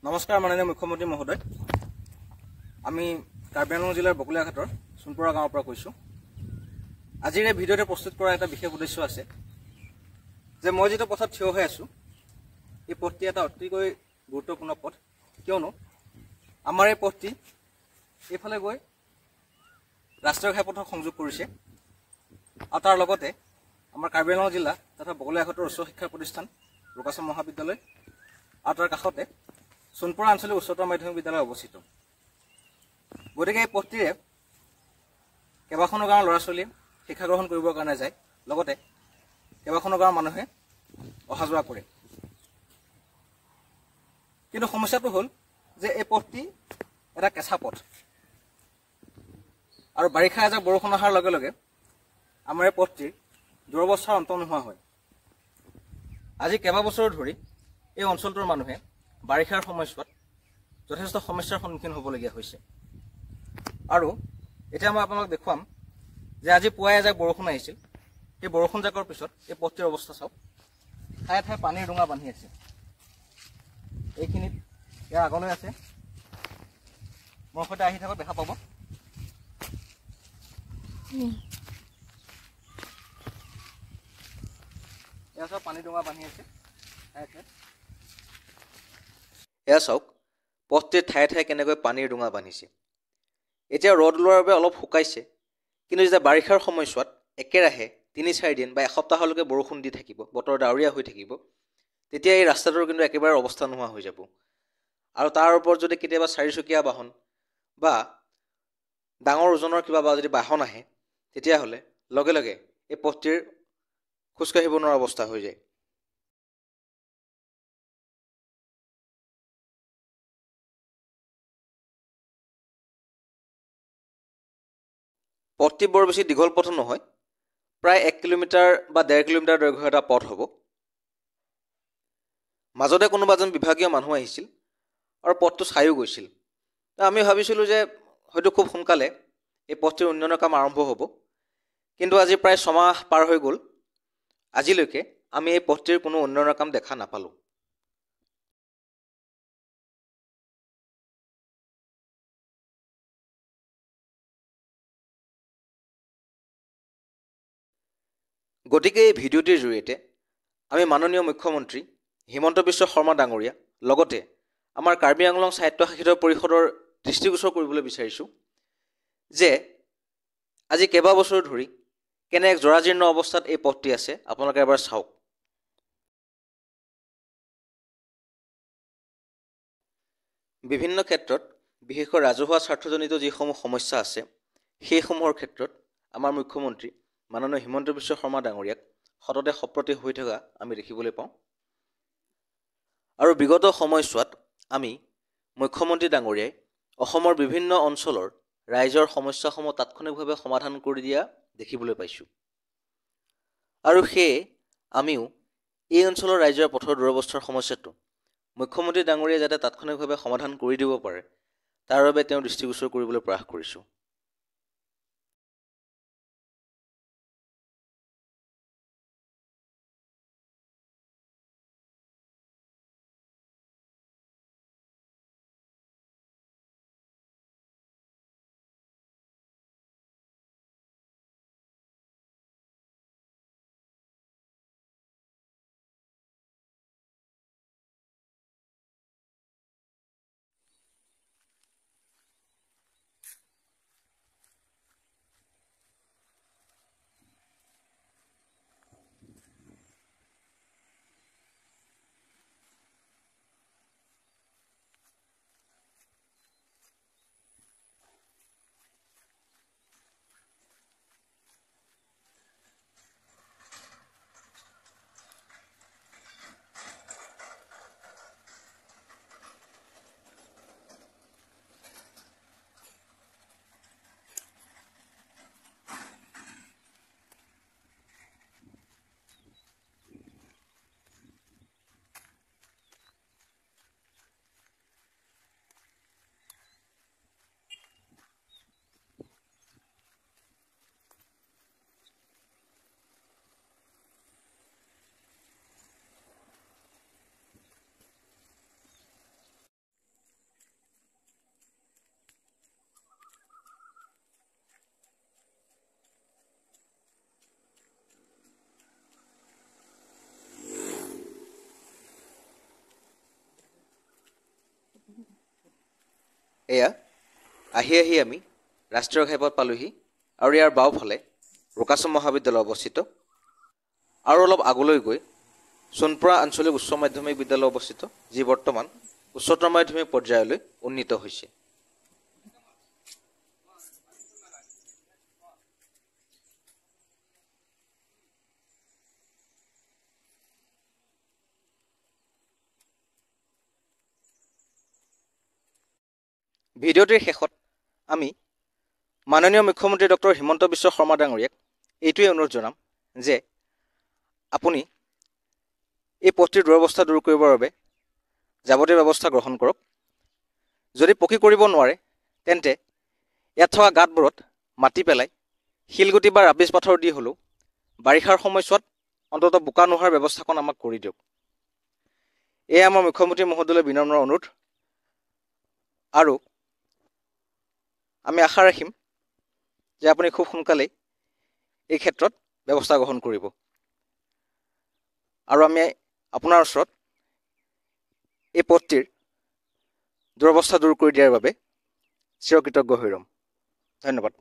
নমস্কাৰ মাননীয় মুখ্যমন্ত্ৰী মহোদয়। আমি কাৰ্বি আংলং জিলাৰ বকুলীয়াঘাটৰ সোণপুৰা গাঁৱৰ পৰা কৈছোঁ। আজিৰ এই ভিডিঅ'টো প্ৰস্তুত কৰাৰ এটা বিশেষ উদ্দেশ্য আছে যে মই যিটো পথত থিয় হৈ আছোঁ এই পথটি এটা অতিকৈ গুৰুত্বপূৰ্ণ পথ, কিয়নো আমাৰ এই পথটি এইফালে গৈ ৰাষ্ট্ৰীয় ঘাইপথক সংযোগ কৰিছে আৰু তাৰ লগতে আমাৰ কাৰ্বি আংলং জিলা তথা বকুলীয়াঘাটৰ উচ্চ শিক্ষা প্ৰতিষ্ঠান ৰুকাচাম মহাবিদ্যালয় আৰু তাৰ কাষতে সোণপুৰা আঞ্চলিক উচ্চতৰ মাধ্যমিক বিদ্যালয় অৱস্থিত। গতিকে এই পথটিৰে কেইবাখনো গাঁৱৰ ল'ৰা ছোৱালীয়ে শিক্ষা গ্ৰহণ কৰিবৰ কাৰণে যায়, লগতে কেইবাখনো গাঁৱৰ মানুহে অহা যোৱা কৰে। কিন্তু সমস্যাটো হ'ল যে এই পথটি এটা কেঁচা পথ আৰু বাৰিষা এজাক বৰষুণ অহাৰ লগে লগে আমাৰ এই পথটিৰ দুৰৱস্থাৰ অন্ত নোহোৱা হয়। আজি কেইবাবছৰো ধৰি এই অঞ্চলটোৰ মানুহে বাৰিষাৰ সময়ছোৱাত যথেষ্ট সমস্যাৰ সন্মুখীন হ'বলগীয়া হৈছে। আৰু এতিয়া মই আপোনালোক দেখুৱাম যে আজি পুৱাই এজাক বৰষুণ আহিছিল। এই বৰষুণজাকৰ পিছত এই পথটিৰ অৱস্থা চাওক, ঠায়ে ঠায়ে পানীৰ ডোঙা বান্ধি আছে। এইখিনিত ইয়াৰ আগলৈ আছে, মোৰ সৈতে আহি থাকক, দেখা পাব। এয়া চাওক, পানীৰ ডোঙা বান্ধি আছে ঠায়ে ঠায়ে। এয়া চাওক পথটিৰ ঠায়ে ঠায়ে কেনেকৈ পানীৰ ডোঙা বান্ধিছে। এতিয়া ৰ'দ ওলোৱাৰ বাবে অলপ শুকাইছে, কিন্তু যেতিয়া বাৰিষাৰ সময়ছোৱাত একেৰাহে ৩-৪ দিন বা এসপ্তাহলৈকে বৰষুণ দি থাকিব, বতৰ ডাৱৰীয়া হৈ থাকিব, তেতিয়া এই ৰাস্তাটোৰ কিন্তু একেবাৰে অৱস্থা নোহোৱা হৈ যাব। আৰু তাৰ ওপৰত যদি কেতিয়াবা 4চকীয়া বাহন বা ডাঙৰ ওজনৰ কিবা যদি বাহন আহে, তেতিয়াহ'লে লগে লগে এই পথটিৰ খোজকাঢ়িব নোৱাৰা অৱস্থা হৈ যায়। পথটি বৰ বেছি দীঘল পথো নহয়, প্ৰায় 1 কিলোমিটাৰ বা 1.5 কিলোমিটাৰ দৈৰ্ঘ্যৰ এটা পথ হ'ব। মাজতে কোনোবা এজন বিভাগীয় মানুহ আহিছিল আৰু পথটো চায়ো গৈছিল। আমি ভাবিছিলোঁ যে হয়তো খুব সোনকালে এই পথটিৰ উন্নয়নৰ কাম আৰম্ভ হ'ব, কিন্তু আজি প্ৰায় 6 মাহ পাৰ হৈ গ'ল। আজিলৈকে আমি এই পথটিৰ কোনো উন্নয়নৰ কাম দেখা নাপালোঁ। গতিকে এই ভিডিঅ'টিৰ জৰিয়তে আমি মাননীয় মুখ্যমন্ত্ৰী হিমন্ত বিশ্ব শৰ্মা ডাঙৰীয়া লগতে আমাৰ কাৰ্বি আংলং স্বায়ত্তশাসিত পৰিষদৰ দৃষ্টিগোচৰ কৰিবলৈ বিচাৰিছোঁ যে আজি কেইবাবছৰ ধৰি কেনে এক জৰাজীৰ্ণ অৱস্থাত এই পথটি আছে, আপোনালোকে এবাৰ চাওক। বিভিন্ন ক্ষেত্ৰত বিশেষকৈ ৰাজহুৱা স্বাৰ্থজনিত যিসমূহ সমস্যা আছে, সেইসমূহৰ ক্ষেত্ৰত আমাৰ মুখ্যমন্ত্ৰী মাননীয় হিমন্ত বিশ্ব শৰ্মা ডাঙৰীয়াক সততে সপ্ৰতিভ হৈ থকা আমি দেখিবলৈ পাওঁ। আৰু বিগত সময়ছোৱাত আমি মুখ্যমন্ত্ৰী ডাঙৰীয়াই অসমৰ বিভিন্ন অঞ্চলৰ ৰাইজৰ সমস্যাসমূহ তাৎক্ষণিকভাৱে সমাধান কৰি দিয়া দেখিবলৈ পাইছোঁ। আৰু সেয়ে আমিও এই অঞ্চলৰ ৰাইজৰ পথৰ দুৰৱস্থাৰ সমস্যাটো মুখ্যমন্ত্ৰী ডাঙৰীয়াই যাতে তাৎক্ষণিকভাৱে সমাধান কৰি দিব পাৰে, তাৰ বাবে তেওঁ দৃষ্টিগোচৰ কৰিবলৈ প্ৰয়াস কৰিছোঁ। এয়া আহি আহি আমি ৰাষ্ট্ৰীয় ঘাইপথ পালোহি আৰু ইয়াৰ বাওঁফালে প্ৰকাশম মহাবিদ্যালয় অৱস্থিত আৰু অলপ আগলৈ গৈ সোণপোৰা আঞ্চলিক উচ্চ মাধ্যমিক বিদ্যালয় অৱস্থিত, যি বৰ্তমান উচ্চতৰ মাধ্যমিক পৰ্যায়লৈ উন্নীত হৈছে। ভিডিঅ'টিৰ শেষত আমি মাননীয় মুখ্যমন্ত্ৰী ডক্টৰ হিমন্ত বিশ্ব শৰ্মা ডাঙৰীয়াক এইটোৱে অনুৰোধ জনাম যে আপুনি এই পথটিৰ দুৰৱস্থা দূৰ কৰিবৰ বাবে যাৱতীয় ব্যৱস্থা গ্ৰহণ কৰক। যদি পকী কৰিব নোৱাৰে তেন্তে ইয়াত থকা গাঁতবোৰত মাটি পেলাই শিলগুটি বা ৰাবিজ পাথৰ দি হ'লেও বাৰিষাৰ সময়ছোৱাত অন্ততঃ বোকা নোহোৱাৰ ব্যৱস্থাকণ আমাক কৰি দিয়ক। এয়া আমাৰ মুখ্যমন্ত্ৰী মহোদয়লৈ বিনম্ৰ অনুৰোধ আৰু আমি আশা ৰাখিম যে আপুনি খুব সোনকালেই এই ক্ষেত্ৰত ব্যৱস্থা গ্ৰহণ কৰিব আৰু আমি আপোনাৰ ওচৰত এই পথটিৰ দুৰৱস্থা দূৰ কৰি দিয়াৰ বাবে চিৰকৃতজ্ঞ হৈ ৰ'ম। ধন্যবাদ।